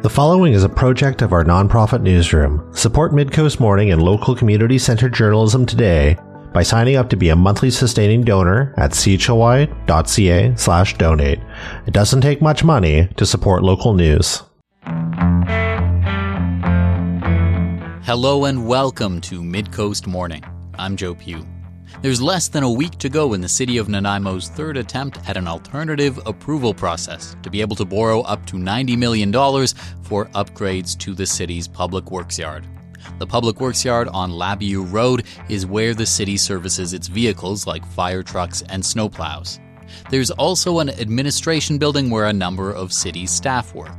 The following is a project of our nonprofit newsroom. Support Midcoast Morning and local community-centered journalism today by signing up to be a monthly sustaining donor at chly.ca/donate. It doesn't take much money to support local news. Hello and welcome to Midcoast Morning. I'm Joe Pugh. There's less than a week to go in the city of Nanaimo's third attempt at an alternative approval process to be able to borrow up to $90 million for upgrades to the city's public works yard. The public works yard on Labiou Road is where the city services its vehicles like fire trucks and snowplows. There's also an administration building where a number of city staff work.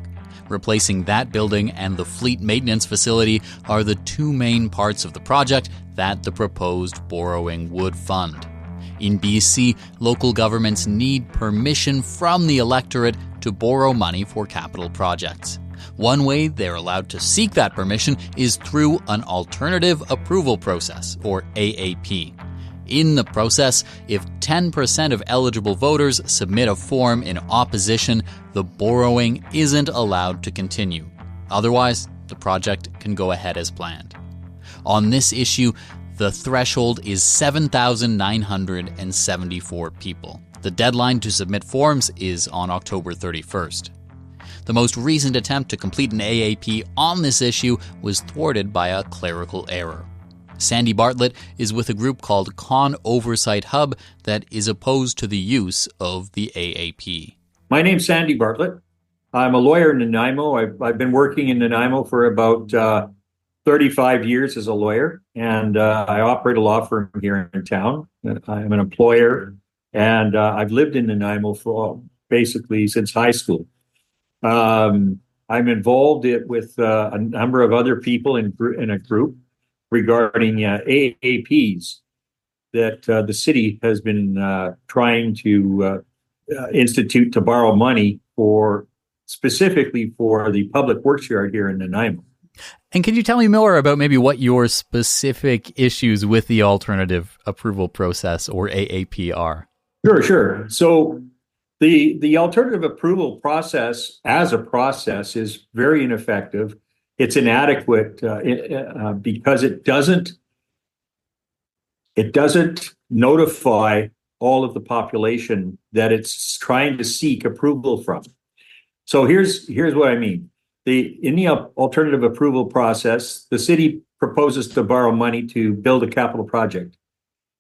Replacing that building and the fleet maintenance facility are the two main parts of the project that the proposed borrowing would fund. In BC, local governments need permission from the electorate to borrow money for capital projects. One way they're allowed to seek that permission is through an alternative approval process, or AAP. In the process, if 10% of eligible voters submit a form in opposition, the borrowing isn't allowed to continue. Otherwise, the project can go ahead as planned. On this issue, the threshold is 7,974 people. The deadline to submit forms is on October 31st. The most recent attempt to complete an AAP on this issue was thwarted by a clerical error. Sandy Bartlett is with a group called Con Oversight Hub that is opposed to the use of the AAP. My name's Sandy Bartlett. I'm a lawyer in Nanaimo. I've been working in Nanaimo for about 35 years as a lawyer, and I operate a law firm here in town. I'm an employer, and I've lived in Nanaimo for basically since high school. I'm involved with a number of other people in a group regarding AAPs that the city has been trying to institute to borrow money specifically for the public works yard here in Nanaimo. And can you tell me more about maybe what your specific issues with the alternative approval process, or AAP, are? Sure. So the alternative approval process as a process is very ineffective. It's inadequate because it doesn't notify all of the population that it's trying to seek approval from. So here's what I mean. In the alternative approval process, the city proposes to borrow money to build a capital project.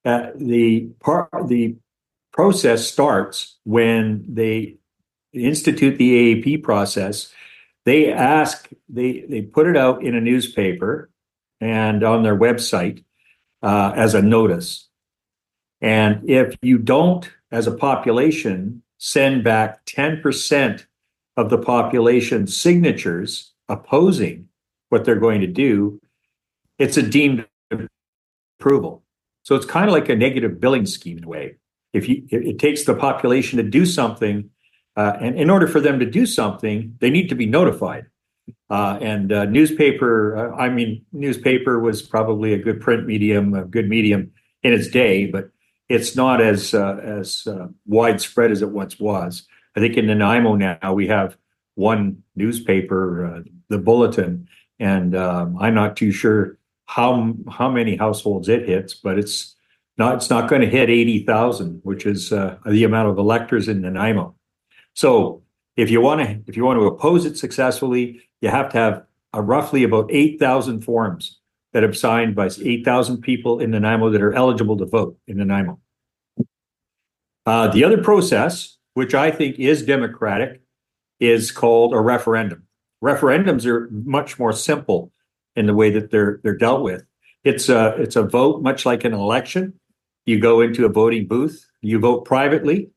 The process starts when they institute the AAP process. They put it out in a newspaper and on their website as a notice. And if you don't, as a population, send back 10% of the population's signatures opposing what they're going to do, it's a deemed approval. So it's kind of like a negative billing scheme in a way. It takes the population to do something, and in order for them to do something, they need to be notified. Newspaper was probably a good print medium, a good medium in its day, but it's not as widespread as it once was. I think in Nanaimo now we have one newspaper, the Bulletin, and I'm not too sure how many households it hits, but it's not going to hit 80,000, which is the amount of electors in Nanaimo. So if you want to oppose it successfully, you have to have roughly about 8,000 forms that have signed by 8,000 people in Nanaimo that are eligible to vote in Nanaimo. The other process, which I think is democratic, is called a referendum. Referendums are much more simple in the way that they're dealt with. It's a vote, much like an election. You go into a voting booth, you vote privately,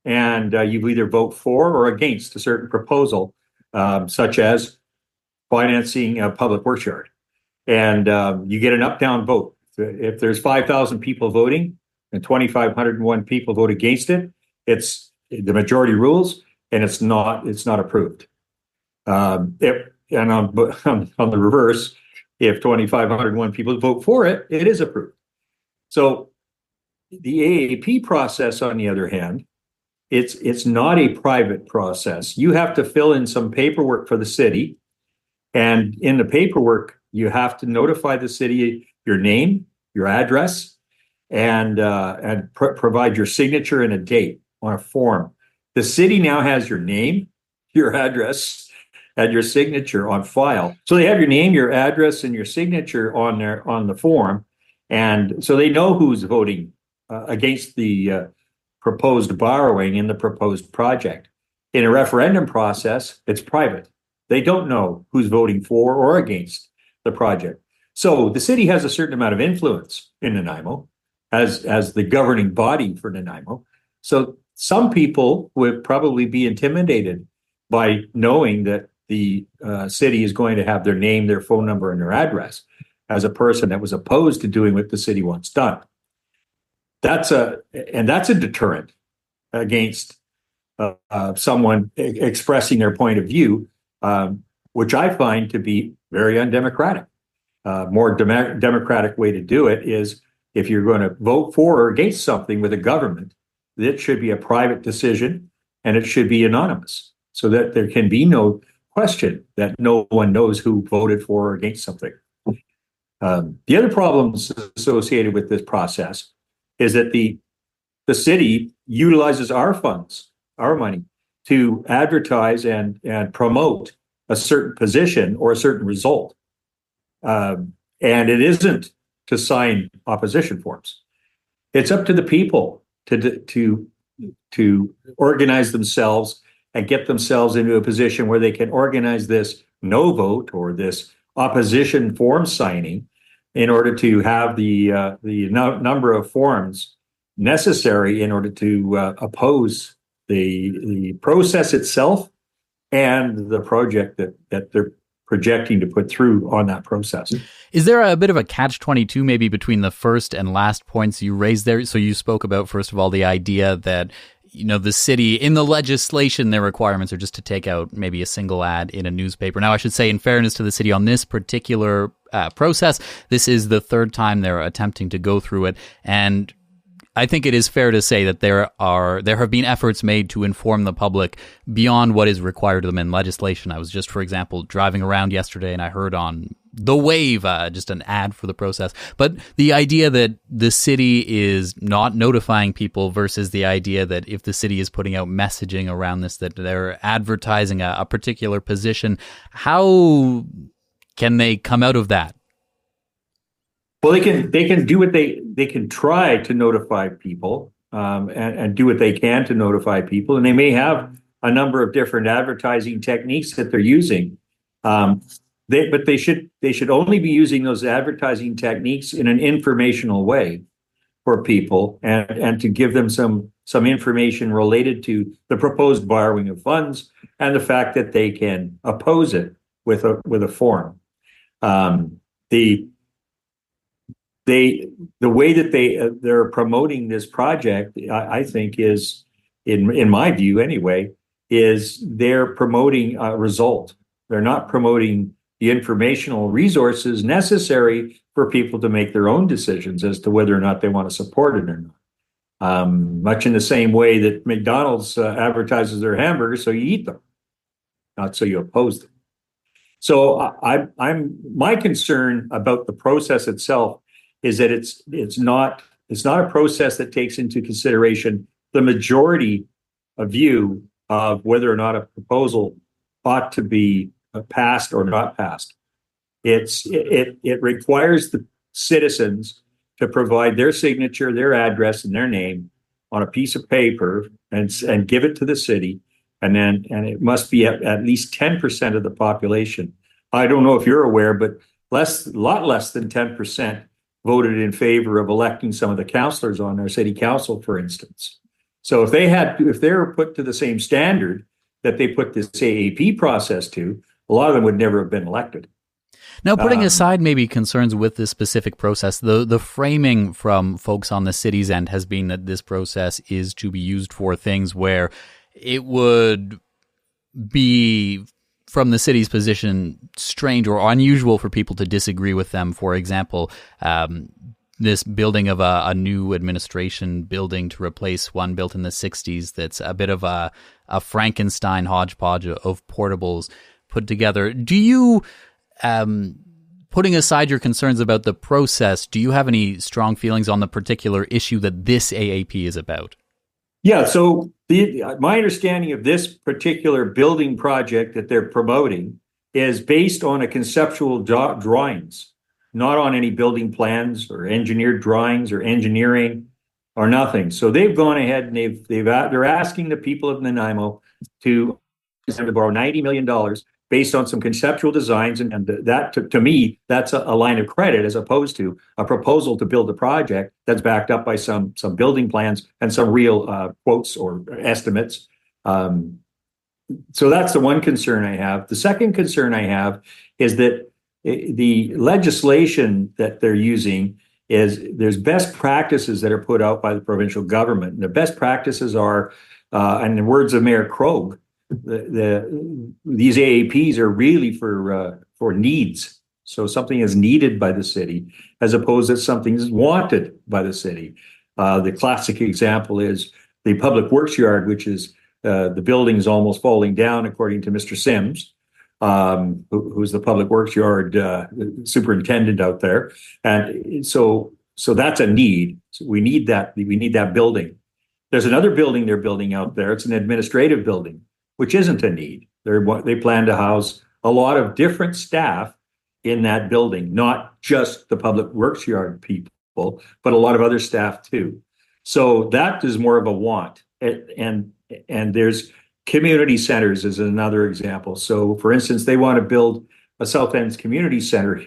and you either vote for or against a certain proposal, such as financing a public works yard. And you get an up-down vote. If there's 5,000 people voting and 2,501 people vote against it, it's the majority rules, and it's not approved. On the reverse, if 2,501 people vote for it, it is approved. So the AAP process, on the other hand, it's not a private process. You have to fill in some paperwork for the city And in the paperwork, you have to notify the city your name, your address, and provide your signature and a date on a form. The city now has your name, your address, and your signature on file. So they have your name, your address, and your signature on the form, and so they know who's voting against the proposed borrowing in the proposed project. In a referendum process, it's private. They don't know who's voting for or against the project. So the city has a certain amount of influence in Nanaimo as the governing body for Nanaimo. So some people would probably be intimidated by knowing that the city is going to have their name, their phone number, and their address as a person that was opposed to doing what the city wants done. That's a deterrent against someone expressing their point of view, which I find to be very undemocratic. More democratic way to do it is if you're going to vote for or against something with a government, it should be a private decision and it should be anonymous so that there can be no question that no one knows who voted for or against something. The other problems associated with this process is that the city utilizes our funds, our money, to advertise and promote a certain position or a certain result. And it isn't to sign opposition forms. It's up to the people to organize themselves and get themselves into a position where they can organize this no vote or this opposition form signing in order to have the number of forms necessary in order to oppose the process itself and the project that they're projecting to put through on that process. Is there a bit of a catch-22 maybe between the first and last points you raised there? So you spoke about, first of all, the idea that, you know, the city, in the legislation, their requirements are just to take out maybe a single ad in a newspaper. Now, I should say, in fairness to the city on this particular process, this is the third time they're attempting to go through it. And I think it is fair to say that there have been efforts made to inform the public beyond what is required of them in legislation. I was just, for example, driving around yesterday and I heard on The Wave, just an ad for the process. But the idea that the city is not notifying people versus the idea that if the city is putting out messaging around this, that they're advertising a particular position, how can they come out of that? Well, they can do what they can try to notify people and do what they can to notify people, and they may have a number of different advertising techniques that they're using. But they should only be using those advertising techniques in an informational way for people and to give them some information related to the proposed borrowing of funds and the fact that they can oppose it with a form. The way that they're promoting this project, I think, is in my view anyway, is they're promoting a result. They're not promoting the informational resources necessary for people to make their own decisions as to whether or not they want to support it or not. Much in the same way that McDonald's advertises their hamburgers, so you eat them, not so you oppose them. So my concern about the process itself is that it's not a process that takes into consideration the majority of view of whether or not a proposal ought to be passed or not passed. It requires the citizens to provide their signature, their address, and their name on a piece of paper and give it to the city, and it must be at least 10% of the population. I don't know if you're aware, but a lot less than 10% voted in favor of electing some of the councillors on our city council, for instance. So if they were put to the same standard that they put this AAP process to, a lot of them would never have been elected. Now, putting aside maybe concerns with this specific process, the framing from folks on the city's end has been that this process is to be used for things where it would be, from the city's position, strange or unusual for people to disagree with them. For example, this building of a new administration building to replace one built in the 60s that's a bit of a Frankenstein hodgepodge of portables. put together. Do you, putting aside your concerns about the process, do you have any strong feelings on the particular issue that this AAP is about? Yeah, so my understanding of this particular building project that they're promoting is based on a conceptual drawings, not on any building plans or engineered drawings or engineering or nothing. So they've gone ahead and they're asking the people of Nanaimo to borrow $90 million based on some conceptual designs, and that to me, that's a line of credit as opposed to a proposal to build a project that's backed up by some building plans and some real quotes or estimates. So that's the one concern I have. The second concern I have is that the legislation that they're using is there's best practices that are put out by the provincial government. And the best practices are, in the words of Mayor Krog, these AAPs are really for needs. So something is needed by the city as opposed to something is wanted by the city. The classic example is the public works yard, which is the building is almost falling down, according to Mr. Sims, who's the public works yard superintendent out there. And so that's a need. So we need that. We need that building. There's another building they're building out there. It's an administrative building, which isn't a need. They plan to house a lot of different staff in that building, not just the public works yard people, but a lot of other staff too. So that is more of a want. And there's community centers is another example. So for instance, they want to build a South End's community center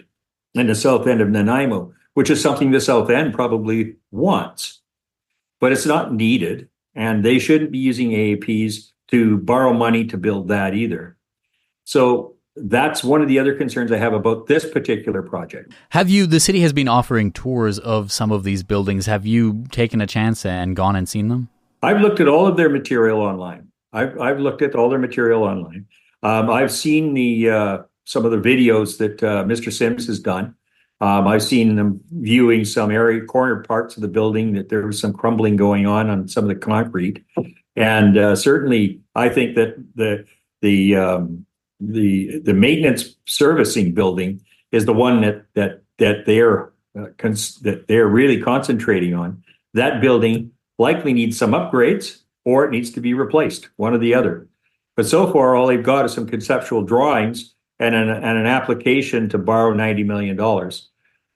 in the South End of Nanaimo, which is something the South End probably wants, but it's not needed. And they shouldn't be using AAPs to borrow money to build that either. So that's one of the other concerns I have about this particular project. The city has been offering tours of some of these buildings. Have you taken a chance and gone and seen them? I've looked at all of their material online. I've looked at all their material online. I've seen some of the videos that Mr. Sims has done. I've seen them viewing some corner parts of the building that there was some crumbling going on some of the concrete. And certainly, I think that the maintenance servicing building is the one that they're really concentrating on. That building likely needs some upgrades, or it needs to be replaced, one or the other. But so far, all they've got is some conceptual drawings and an application to borrow $90 million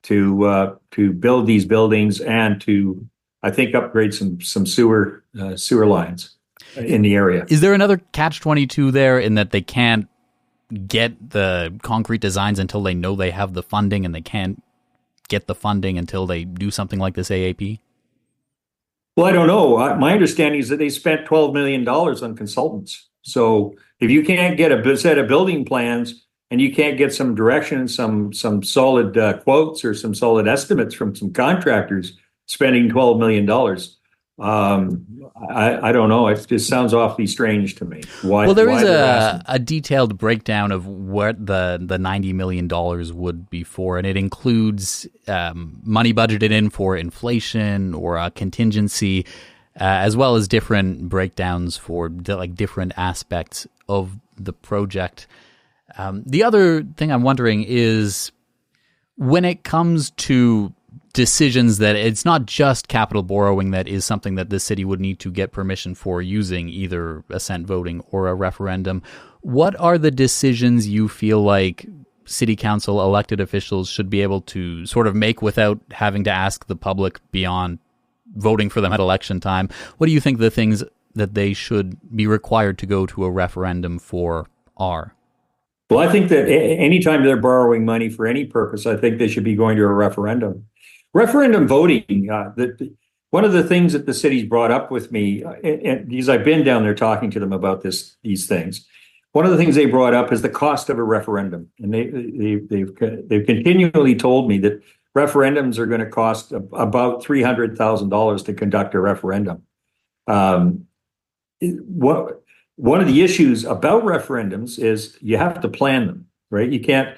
to build these buildings and to, I think, upgrade some sewer lines in the area. Is there another catch-22 there in that they can't get the concrete designs until they know they have the funding, and they can't get the funding until they do something like this AAP? Well, I don't know. My understanding is that they spent $12 million on consultants. So if you can't get a set of building plans and you can't get some direction, some solid quotes or some solid estimates from some contractors spending $12 million, I don't know. It just sounds awfully strange to me. Well, there is a detailed breakdown of what the $90 million would be for, and it includes money budgeted in for inflation or a contingency, as well as different breakdowns for different aspects of the project. The other thing I'm wondering is, when it comes to decisions that it's not just capital borrowing that is something that the city would need to get permission for using either assent voting or a referendum, what are the decisions you feel like city council elected officials should be able to sort of make without having to ask the public beyond voting for them at election time? What do you think the things that they should be required to go to a referendum for are? Well, I think that anytime they're borrowing money for any purpose, I think they should be going to a referendum. Referendum voting, one of the things that the city's brought up with me, and because I've been down there talking to them about these things, one of the things they brought up is the cost of a referendum. And they've continually told me that referendums are going to cost about $300,000 to conduct a referendum. One of the issues about referendums is you have to plan them, right? You can't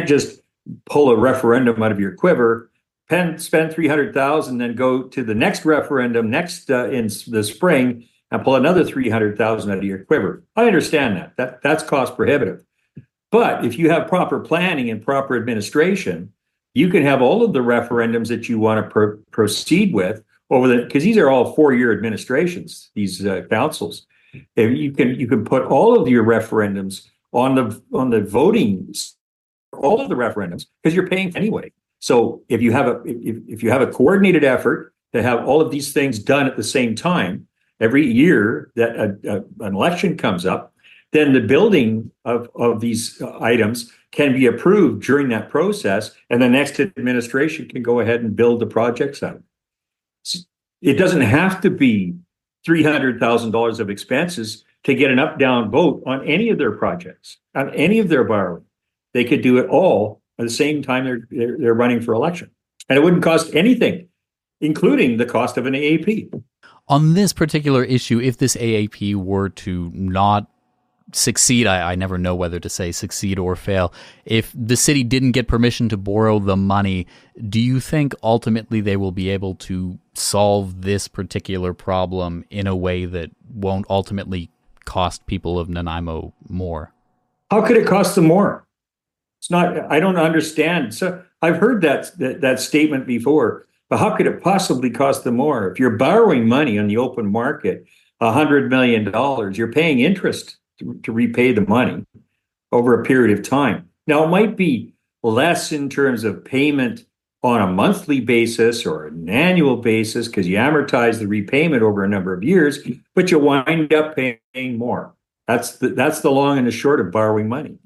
just pull a referendum out of your quiver, spend $300,000, then go to the next referendum in the spring and pull another $300,000 out of your quiver. I understand that. That's cost prohibitive. But if you have proper planning and proper administration, you can have all of the referendums that you want to proceed with because these are all 4-year administrations, these councils. If you can put all of your referendums on the voting, all of the referendums, because you're paying anyway. So if you have a coordinated effort to have all of these things done at the same time, every year that an election comes up, then the building of these items can be approved during that process, and the next administration can go ahead and build the projects out. It doesn't have to be $300,000 of expenses to get an up-down vote on any of their projects, on any of their borrowing. They could do it all at the same time they're running for election. And it wouldn't cost anything, including the cost of an AAP. On this particular issue, if this AAP were to not succeed, I never know whether to say succeed or fail, if the city didn't get permission to borrow the money, do you think ultimately they will be able to solve this particular problem in a way that won't ultimately cost people of Nanaimo more? How could it cost them more? It's not, I don't understand. So I've heard that statement before, but how could it possibly cost them more? If you're borrowing money on the open market, $100 million, you're paying interest to repay the money over a period of time. Now, it might be less in terms of payment on a monthly basis or an annual basis because you amortize the repayment over a number of years, but you wind up paying more. That's the long and the short of borrowing money.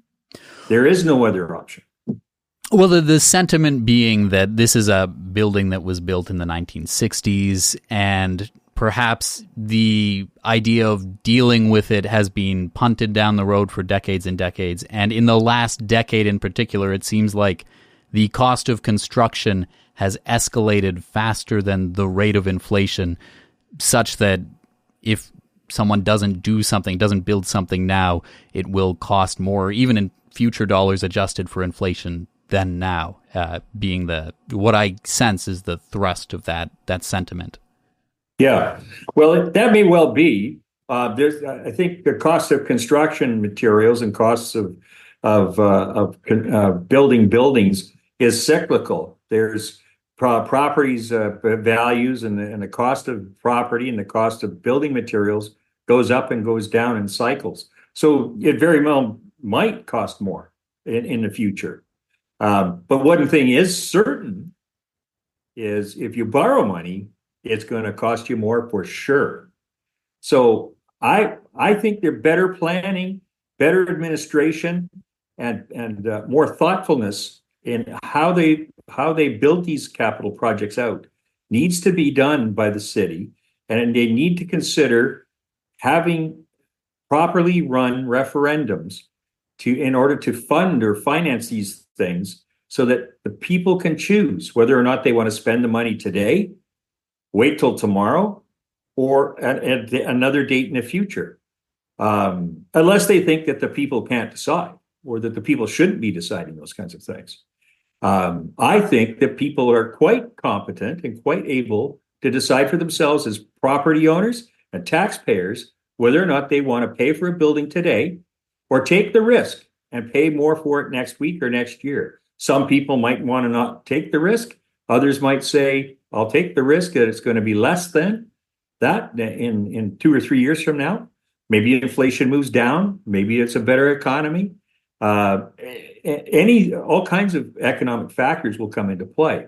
There is no other option. Well, the sentiment being that this is a building that was built in the 1960s, and perhaps the idea of dealing with it has been punted down the road for decades and decades. And in the last decade in particular, it seems like the cost of construction has escalated faster than the rate of inflation, such that if someone doesn't build something now, it will cost more, even in future dollars adjusted for inflation, than now, being what I sense is the thrust of that sentiment. Yeah, well, that may well be. I think the cost of construction materials and costs of building buildings is cyclical. There's properties values and the cost of property and the cost of building materials goes up and goes down in cycles. So it very well might cost more in the future. But one thing is certain is if you borrow money, it's going to cost you more for sure. So I think they're better planning, better administration, and more thoughtfulness in how they build these capital projects out needs to be done by the city, and they need to consider having properly run referendums in order to fund or finance these things so that the people can choose whether or not they want to spend the money today, wait till tomorrow, or at another date in the future, unless they think that the people can't decide or that the people shouldn't be deciding those kinds of things. I think that people are quite competent and quite able to decide for themselves as property owners and taxpayers whether or not they want to pay for a building today or take the risk and pay more for it next week or next year. Some people might want to not take the risk. Others might say, I'll take the risk that it's going to be less than that in 2 or 3 years from now. Maybe inflation moves down. Maybe it's a better economy. All kinds of economic factors will come into play.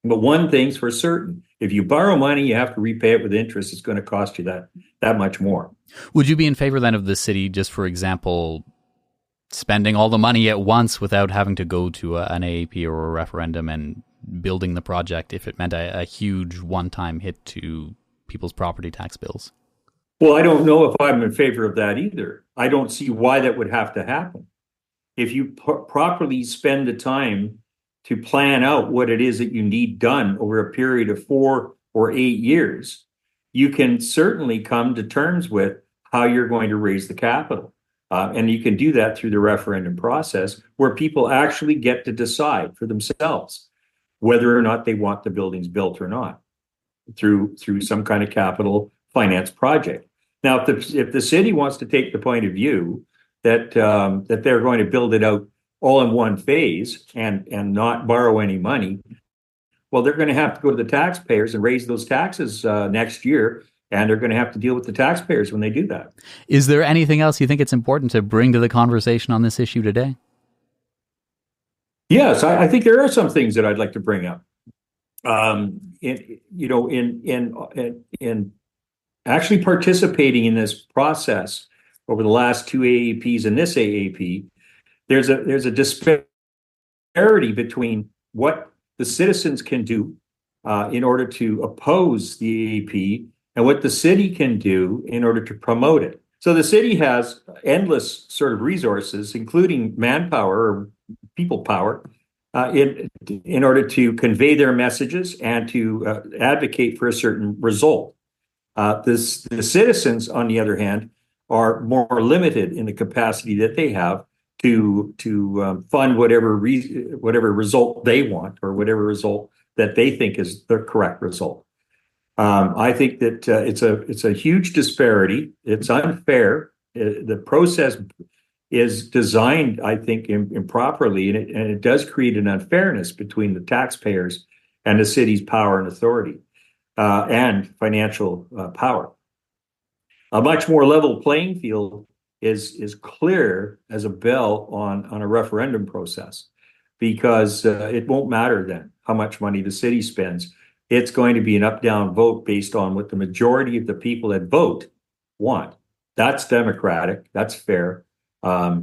But one thing's for certain, if you borrow money, you have to repay it with interest. It's going to cost you that much more. Would you be in favor then of the city, just for example, spending all the money at once without having to go to an AAP or a referendum and building the project if it meant a huge one-time hit to people's property tax bills? Well, I don't know if I'm in favor of that either. I don't see why that would have to happen. If you properly spend the time to plan out what it is that you need done over a period of 4 or 8 years, you can certainly come to terms with how you're going to raise the capital. And you can do that through the referendum process where people actually get to decide for themselves whether or not they want the buildings built or not through some kind of capital finance project. Now, if the city wants to take the point of view that they're going to build it out all in one phase and not borrow any money, well, they're going to have to go to the taxpayers and raise those taxes next year, and they're going to have to deal with the taxpayers when they do that. Is there anything else you think it's important to bring to the conversation on this issue today? Yes, I think there are some things that I'd like to bring up. In actually participating in this process over the last two AAPs and this AAP, there's a disparity between what the citizens can do in order to oppose the AAP and what the city can do in order to promote it. So the city has endless sort of resources, including manpower or people power, in order to convey their messages and to advocate for a certain result. The citizens, on the other hand, are more limited in the capacity that they have to fund whatever result they want or whatever result that they think is the correct result. I think that it's a huge disparity. It's unfair. The process is designed, I think, improperly, and it does create an unfairness between the taxpayers and the city's power and authority and financial power. A much more level playing field is clear as a bell on a referendum process, because it won't matter then how much money the city spends. It's going to be an up-down vote based on what the majority of the people that vote want. That's democratic. That's fair.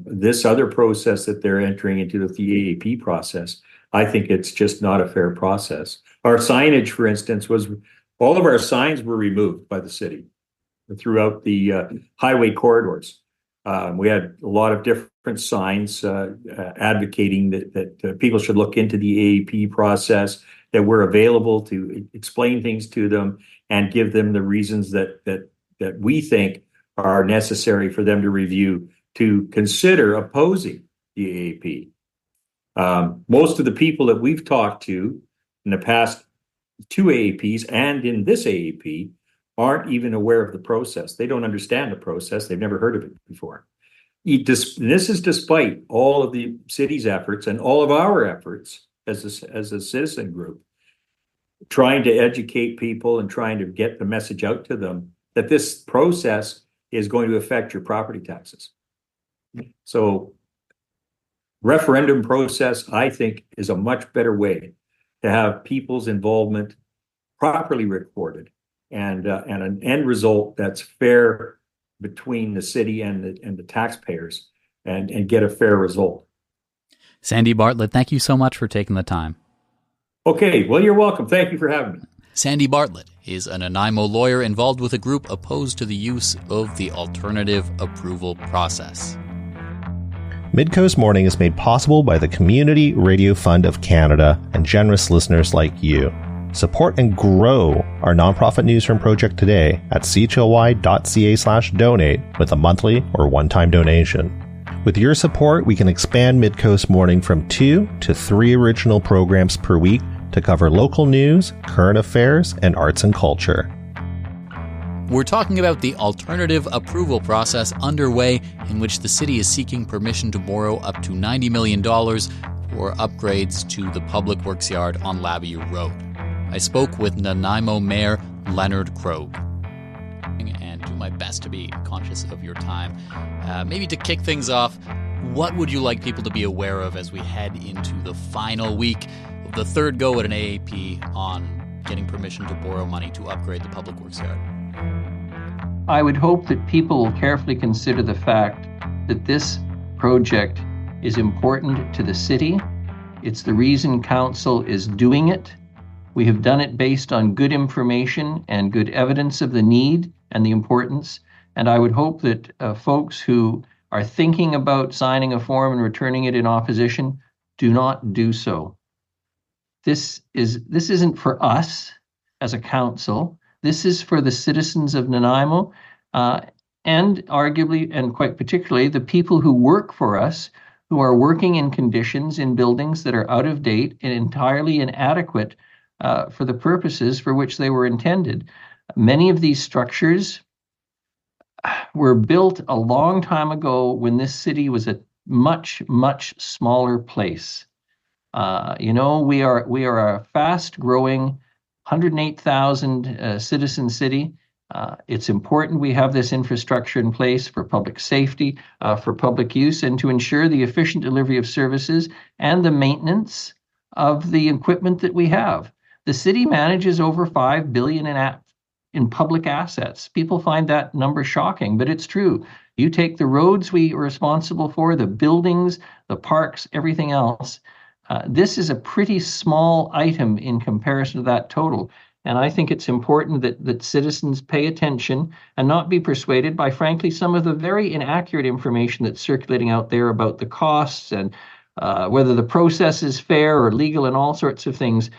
This other process that they're entering into, the AAP process, I think it's just not a fair process. Our signage, for instance, all of our signs were removed by the city throughout the highway corridors. We had a lot of different signs advocating that people should look into the AAP process, that we're available to explain things to them and give them the reasons that we think are necessary for them to review to consider opposing the AAP. Most of the people that we've talked to in the past two AAPs and in this AAP aren't even aware of the process. They don't understand the process. They've never heard of it before. This is despite all of the city's efforts and all of our efforts as a citizen group, trying to educate people and trying to get the message out to them that this process is going to affect your property taxes. So referendum process, I think, is a much better way to have people's involvement properly recorded and an end result that's fair between the city and the taxpayers and get a fair result. Sandy Bartlett, thank you so much for taking the time. Okay, well, you're welcome. Thank you for having me. Sandy Bartlett is a Nanaimo lawyer involved with a group opposed to the use of the alternative approval process. Midcoast Morning is made possible by the Community Radio Fund of Canada and generous listeners like you. Support and grow our nonprofit newsroom project today at chly.ca/donate with a monthly or one-time donation. With your support, we can expand Midcoast Morning from 2 to 3 original programs per week to cover local news, current affairs, and arts and culture. We're talking about the alternative approval process underway, in which the city is seeking permission to borrow up to $90 million for upgrades to the public works yard on Labadee Road. I spoke with Nanaimo Mayor Leonard Krog, and do my best to be conscious of your time. Maybe to kick things off, what would you like people to be aware of as we head into the final week of the third go at an AAP on getting permission to borrow money to upgrade the public works yard? I would hope that people will carefully consider the fact that this project is important to the city. It's the reason council is doing it. We have done it based on good information and good evidence of the need and the importance. And I would hope that folks who are thinking about signing a form and returning it in opposition do not do so. This isn't for us as a council. This is for the citizens of Nanaimo, and arguably, and quite particularly, the people who work for us, who are working in conditions in buildings that are out of date and entirely inadequate for the purposes for which they were intended. Many of these structures were built a long time ago when this city was a much, much smaller place. We are a fast-growing 108,000 citizen city. It's important we have this infrastructure in place for public safety, for public use, and to ensure the efficient delivery of services and the maintenance of the equipment that we have. The city manages over $5 billion in public assets. People find that number shocking, but it's true. You take the roads we are responsible for, the buildings, the parks, everything else. This is a pretty small item in comparison to that total. And I think it's important that citizens pay attention and not be persuaded by, frankly, some of the very inaccurate information that's circulating out there about the costs and whether the process is fair or legal and all sorts of things,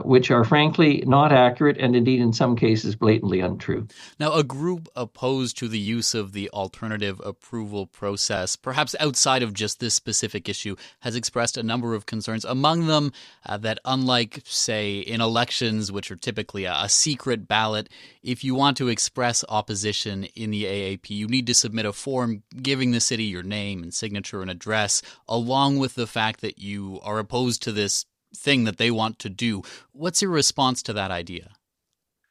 which are frankly not accurate and indeed in some cases blatantly untrue. Now, a group opposed to the use of the alternative approval process, perhaps outside of just this specific issue, has expressed a number of concerns. Among them, that unlike, say, in elections, which are typically a secret ballot, if you want to express opposition in the AAP, you need to submit a form giving the city your name and signature and address, along with the fact that you are opposed to this thing that they want to do. What's your response to that idea?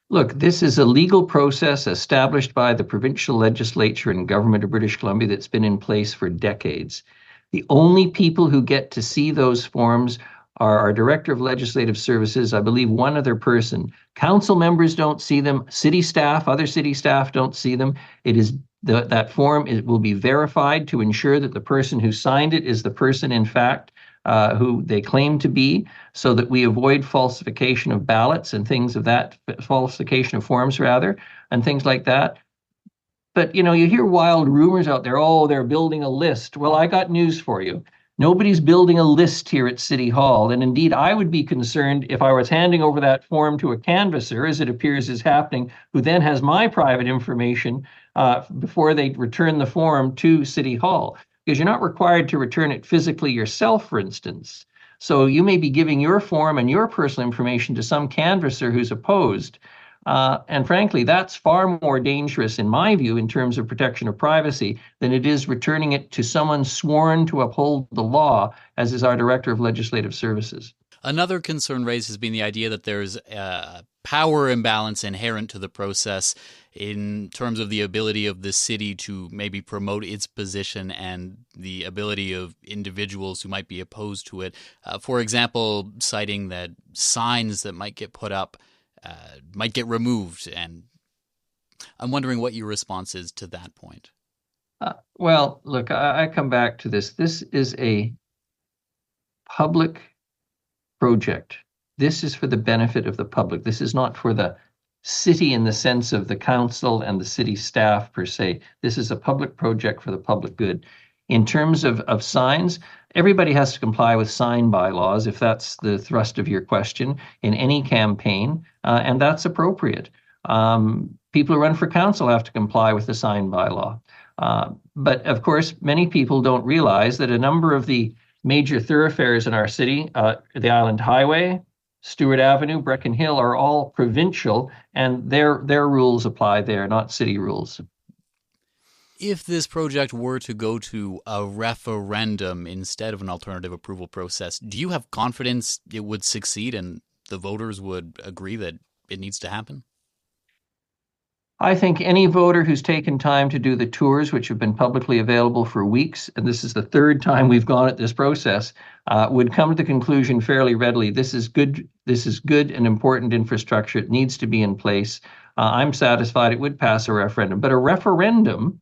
Look, this is a legal process established by the provincial legislature and government of British Columbia that's been in place for decades. The only people who get to see those forms are our Director of Legislative Services, I believe one other person. Council members don't see them. City staff, other city staff don't see them. It is that form will be verified to ensure that the person who signed it is the person, in fact, who they claim to be, so that we avoid falsification of ballots and things of that, falsification of forms rather, and things like that. But, you hear wild rumors out there, oh, they're building a list. Well, I got news for you. Nobody's building a list here at City Hall. And indeed, I would be concerned if I was handing over that form to a canvasser, as it appears is happening, who then has my private information before they return the form to City Hall. Because you're not required to return it physically yourself, for instance. So you may be giving your form and your personal information to some canvasser who's opposed. And frankly, that's far more dangerous, in my view, in terms of protection of privacy, than it is returning it to someone sworn to uphold the law, as is our Director of Legislative Services. Another concern raised has been the idea that there's a power imbalance inherent to the process in terms of the ability of the city to maybe promote its position and the ability of individuals who might be opposed to it. For example, citing that signs that might get put up might get removed. And I'm wondering what your response is to that point. Well, look, I come back to this. This is a public project. This is for the benefit of the public. This is not for the city in the sense of the council and the city staff per se. This is a public project for the public good. In terms of signs, everybody has to comply with sign bylaws, if that's the thrust of your question, in any campaign, and that's appropriate. People who run for council have to comply with the sign bylaw. But of course, many people don't realize that a number of the major thoroughfares in our city, the Island Highway, Stewart Avenue, Brecon Hill, are all provincial, and their rules apply there, not city rules. If this project were to go to a referendum instead of an alternative approval process, do you have confidence it would succeed and the voters would agree that it needs to happen? I think any voter who's taken time to do the tours, which have been publicly available for weeks, and this is the third time we've gone at this process, would come to the conclusion fairly readily. This is good and important infrastructure. It needs to be in place. I'm satisfied it would pass a referendum. But a referendum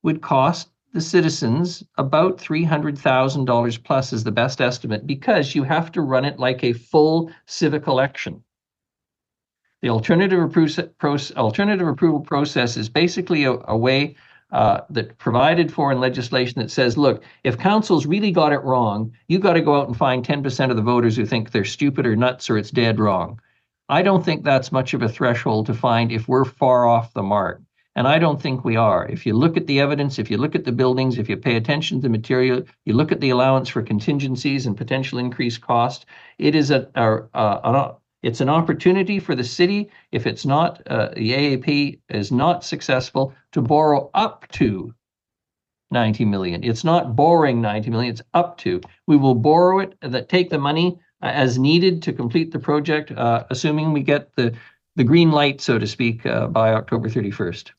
would cost the citizens about $300,000 plus is the best estimate, because you have to run it like a full civic election. The alternative approval process is basically a way that provided for in legislation that says, look, if council's really got it wrong, you got to go out and find 10% of the voters who think they're stupid or nuts or it's dead wrong. I don't think that's much of a threshold to find if we're far off the mark. And I don't think we are. If you look at the evidence, if you look at the buildings, if you pay attention to the material, you look at the allowance for contingencies and potential increased cost, it is It's an opportunity for the city, if it's not, the AAP is not successful, to borrow up to 90 million. It's not borrowing 90 million, it's up to. We will borrow it, take the money as needed to complete the project, assuming we get the green light, so to speak, by October 31st.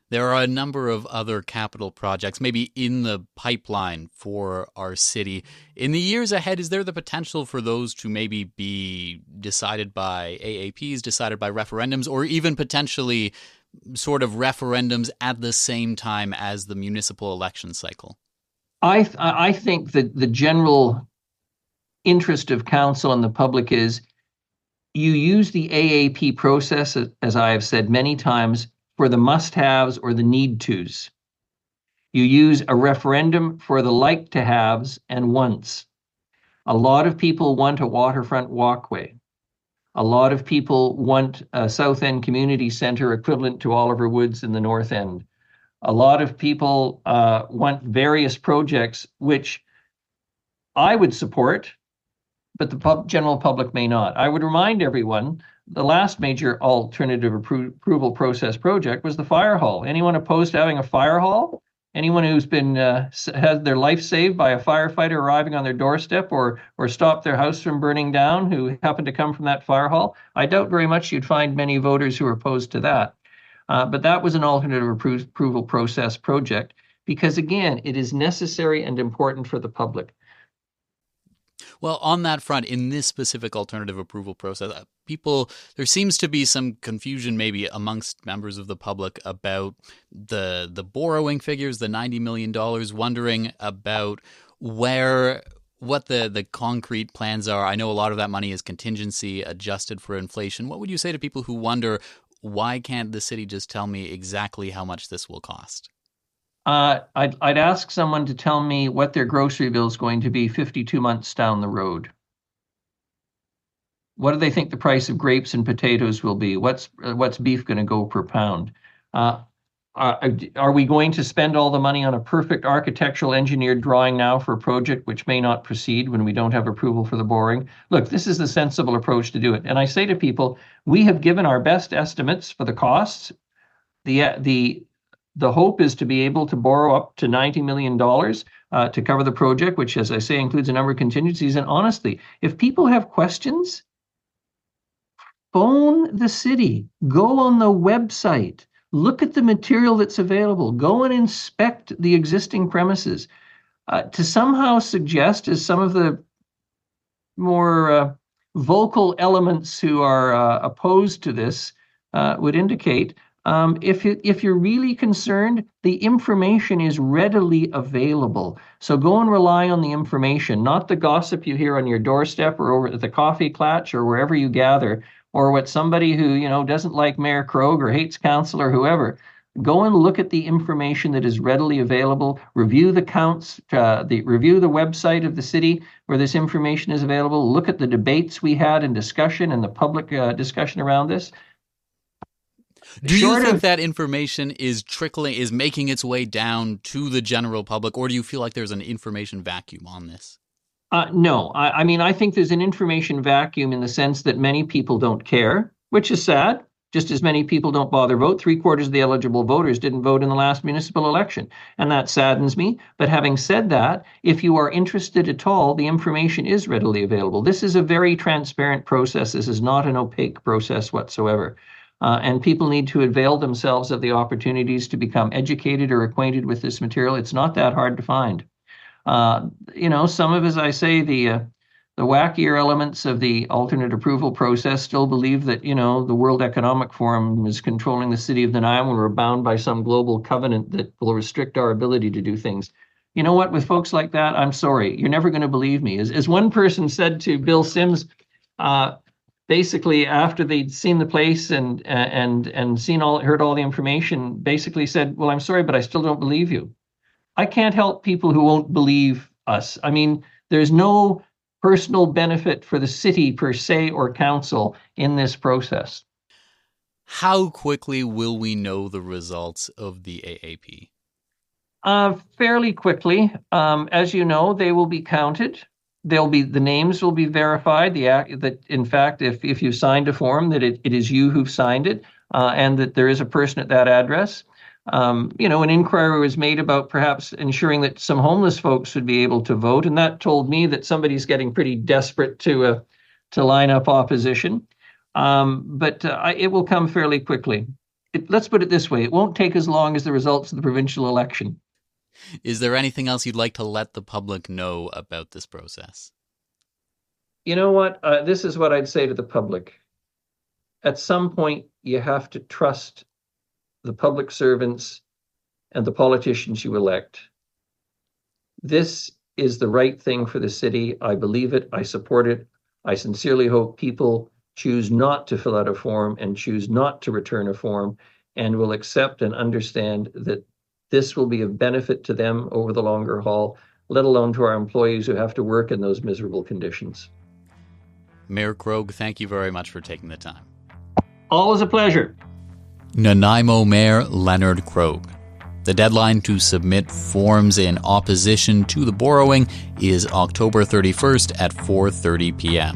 There are a number of other capital projects maybe in the pipeline for our city. In the years ahead, is there the potential for those to maybe be decided by AAPs, decided by referendums, or even potentially sort of referendums at the same time as the municipal election cycle? I think that the general interest of council and the public is you use the AAP process, as I have said many times, for the must-haves or the need-tos. You use a referendum for the like-to-haves and wants. A lot of people want a waterfront walkway. A lot of people want a South End Community Centre equivalent to Oliver Woods in the North End. A lot of people want various projects which I would support, but the general public may not. I would remind everyone, the last major alternative approval process project was the fire hall. Anyone opposed to having a fire hall? Anyone who's been had their life saved by a firefighter arriving on their doorstep or stopped their house from burning down who happened to come from that fire hall? I doubt very much you'd find many voters who are opposed to that. But that was an alternative approval process project because, again, it is necessary and important for the public. Well, on that front, in this specific alternative approval process, there seems to be some confusion maybe amongst members of the public about the borrowing figures, the $90 million, wondering about what the concrete plans are. I know a lot of that money is contingency adjusted for inflation. What would you say to people who wonder, why can't the city just tell me exactly how much this will cost? I'd ask someone to tell me what their grocery bill is going to be 52 months down the road. What do they think the price of grapes and potatoes will be? What's beef going to go per pound? Are we going to spend all the money on a perfect architectural engineered drawing now for a project which may not proceed when we don't have approval for the borrowing? Look, this is the sensible approach to do it. And I say to people, we have given our best estimates for the costs. The hope is to be able to borrow up to $90 million to cover the project, which, as I say, includes a number of contingencies. And honestly, if people have questions, phone the city, go on the website, look at the material that's available, go and inspect the existing premises. To somehow suggest, as some of the more vocal elements who are opposed to this would indicate, if you're really concerned, the information is readily available. So go and rely on the information, not the gossip you hear on your doorstep or over at the coffee klatch or wherever you gather, or what somebody who doesn't like Mayor Krog or hates council or whoever. Go and look at the information that is readily available. Review the counts. Review the website of the city where this information is available. Look at the debates we had in discussion and the public discussion around this. Do you think that information is making its way down to the general public, or do you feel like there's an information vacuum on this? No, I mean, I think there's an information vacuum in the sense that many people don't care, which is sad. Just as many people don't bother vote. 3/4 of the eligible voters didn't vote in the last municipal election, and that saddens me. But having said that, if you are interested at all, the information is readily available. This is a very transparent process. This is not an opaque process whatsoever. And people need to avail themselves of the opportunities to become educated or acquainted with this material. It's not that hard to find. Some of, as I say, the wackier elements of the alternate approval process still believe that, the World Economic Forum is controlling the city of Nanaimo and we're bound by some global covenant that will restrict our ability to do things. You know what? With folks like that, I'm sorry. You're never going to believe me. As one person said to Bill Sims, basically after they'd seen the place and heard all the information, basically said, well, I'm sorry, but I still don't believe you. I can't help people who won't believe us. I mean, there's no personal benefit for the city per se or council in this process. How quickly will we know the results of the AAP? Fairly quickly. As you know, they will be counted. the names will be verified. That in fact, if you signed a form, that it is you who've signed it, and that there is a person at that address. An inquiry was made about perhaps ensuring that some homeless folks would be able to vote, and that told me that somebody's getting pretty desperate to line up opposition. But it will come fairly quickly. Let's put it this way: it won't take as long as the results of the provincial election. Is there anything else you'd like to let the public know about this process? You know what? This is what I'd say to the public. At some point, you have to trust the public servants and the politicians you elect. This is the right thing for the city. I believe it. I support it. I sincerely hope people choose not to fill out a form and choose not to return a form, and will accept and understand that this will be of benefit to them over the longer haul, let alone to our employees who have to work in those miserable conditions. Mayor Krog, thank you very much for taking the time. Always a pleasure. Nanaimo Mayor Leonard Krog. The deadline to submit forms in opposition to the borrowing is October 31st at 4:30 p.m.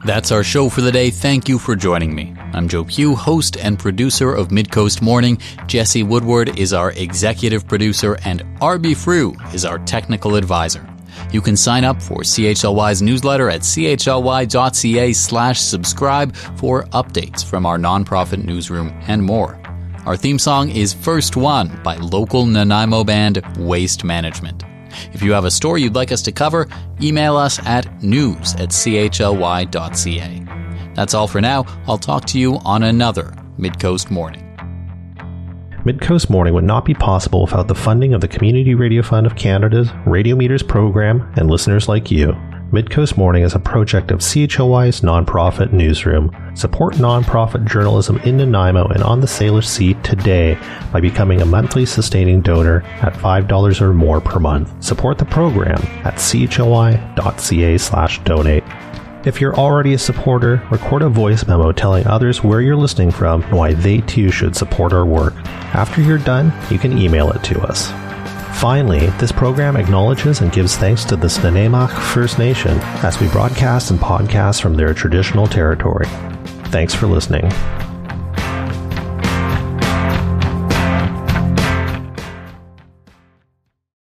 That's our show for the day. Thank you for joining me. I'm Joe Pugh, host and producer of Midcoast Morning. Jesse Woodward is our executive producer, and RB Frew is our technical advisor. You can sign up for CHLY's newsletter at chly.ca/subscribe for updates from our nonprofit newsroom and more. Our theme song is First One by local Nanaimo band Waste Management. If you have a story you'd like us to cover, email us at news@chly.ca. That's all for now. I'll talk to you on another Midcoast Morning. Midcoast Morning would not be possible without the funding of the Community Radio Fund of Canada's Radio Meters program and listeners like you. Midcoast Morning is a project of CHLY's nonprofit newsroom. Support nonprofit journalism in Nanaimo and on the Salish Sea today by becoming a monthly sustaining donor at $5 or more per month. Support the program at chly.ca/donate. If you're already a supporter, record a voice memo telling others where you're listening from and why they too should support our work. After you're done, you can email it to us. Finally, this program acknowledges and gives thanks to the Nanaimo First Nation as we broadcast and podcast from their traditional territory. Thanks for listening.